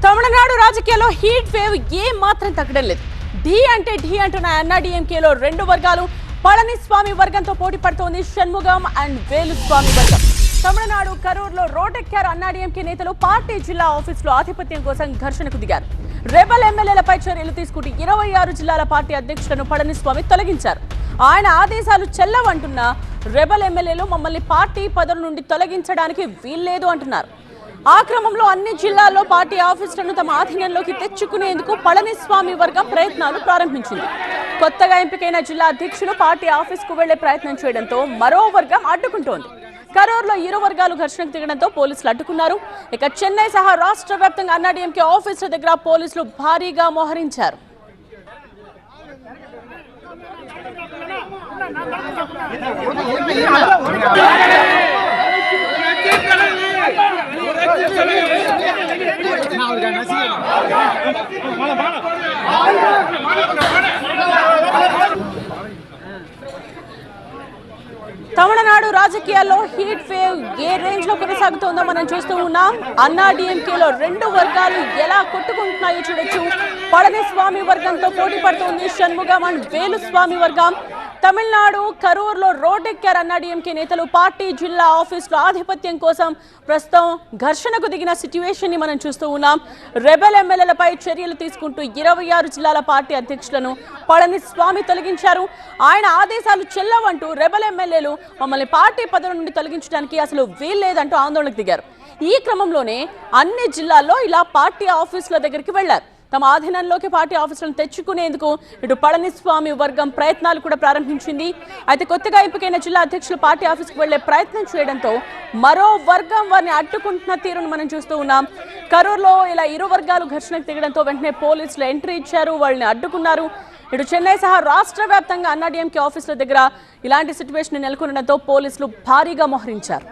తమిళనాడు రాజకీయాల్లో heat wave ఏ మాత్రం తగ్గడం లేదు. ఢీ అంటున్న అన్నాడీఎంకేలో రెండు వర్గాలు. పళనిస్వామి వర్గంతో పోటీ పడుతోంది షణ్ముగం అండ్ వేలుస్వామి వర్గం. తమిళనాడు కరూర్లో రోడ్డెక్కారు అన్నాడీఎంకే నేతలు. పార్టీ జిల్లా ఆఫీసులో ఆధిపత్యం కోసం ఘర్షణకు దిగారు. రెబల్ ఎమ్మెల్యేలపై చర్యలు తీసుకుంటూ 26 జిల్లాల పార్టీ అధ్యక్షులను పళనిస్వామి తొలగించారు. ఆయన ఆదేశాలు చెల్లవంటున్న రెబల్ ఎమ్మెల్యేలు మమ్మల్ని పార్టీ పదవుల నుండి తొలగించడానికి వీల్లేదు అంటున్నారు. ఆ క్రమంలో అన్ని జిల్లాల్లో పార్టీ ఆఫీసులను తమ ఆధీనంలోకి తెచ్చుకునేందుకు పళనిస్వామి వర్గం ప్రయత్నాలు ప్రారంభించింది. కొత్తగా ఎంపికైన జిల్లా అధ్యక్షులు పార్టీ ఆఫీసుకు వెళ్లే ప్రయత్నం చేయడంతో మరో వర్గం అడ్డుకుంటోంది. కరూర్లో ఇరు వర్గాలు ఘర్షణకు దిగడంతో పోలీసులు అడ్డుకున్నారు. ఇక చెన్నై సహా రాష్ట్ర వ్యాప్తంగా అన్నాడీఎంకే ఆఫీసుల దగ్గర పోలీసులు భారీగా మోహరించారు. తమిళనాడు రాజకీయాల్లో హీట్ వేవ్ ఏ రేంజ్ లో కొనసాగుతోందో మనం చూస్తూ ఉన్నాం. అన్నాడీఎంకేలో రెండు వర్గాలు ఎలా కొట్టుకుంటున్నాయో చూడొచ్చు. పళనిస్వామి వర్గంతో పోటీ పడుతోంది షణ్ముగం అండ్ వేలుస్వామి వర్గం. తమిళనాడు కరూర్లో రోడ్డెక్కారు అన్నాడీఎంకే నేతలు. పార్టీ జిల్లా ఆఫీసులో ఆధిపత్యం కోసం ప్రస్తుతం ఘర్షణకు దిగిన సిట్యువేషన్ ని మనం చూస్తూ ఉన్నాం. రెబల్ ఎమ్మెల్యేలపై చర్యలు తీసుకుంటూ 26 జిల్లాల పార్టీ అధ్యక్షులను పళనిస్వామి తొలగించారు. ఆయన ఆదేశాలు చెల్లవంటూ రెబల్ ఎమ్మెల్యేలు మమ్మల్ని పార్టీ పదవుల నుండి తొలగించడానికి అసలు వీల్లేదంటూ ఆందోళనకు దిగారు. ఈ క్రమంలోనే అన్ని జిల్లాల్లో ఇలా పార్టీ ఆఫీసుల దగ్గరికి వెళ్లారు. తమ ఆధీనంలోకి పార్టీ ఆఫీసులను తెచ్చుకునేందుకు ఇటు పళనిస్వామి వర్గం ప్రయత్నాలు కూడా ప్రారంభించింది. అయితే కొత్తగా ఎంపికైన జిల్లా అధ్యక్షులు పార్టీ ఆఫీసుకు వెళ్లే ప్రయత్నం చేయడంతో మరో వర్గం వారిని అడ్డుకుంటున్న తీరును మనం చూస్తూ ఉన్నాం. కరూర్లో ఇలా ఇరు వర్గాలు ఘర్షణకు దిగడంతో వెంటనే పోలీసులు ఎంట్రీ ఇచ్చారు, వాళ్ళని అడ్డుకున్నారు. ఇటు చెన్నై సహా రాష్ట్ర వ్యాప్తంగా అన్నాడీఎంకే ఆఫీసుల దగ్గర ఇలాంటి సిట్యువేషన్ నెలకొనడంతో పోలీసులు భారీగా మోహరించారు.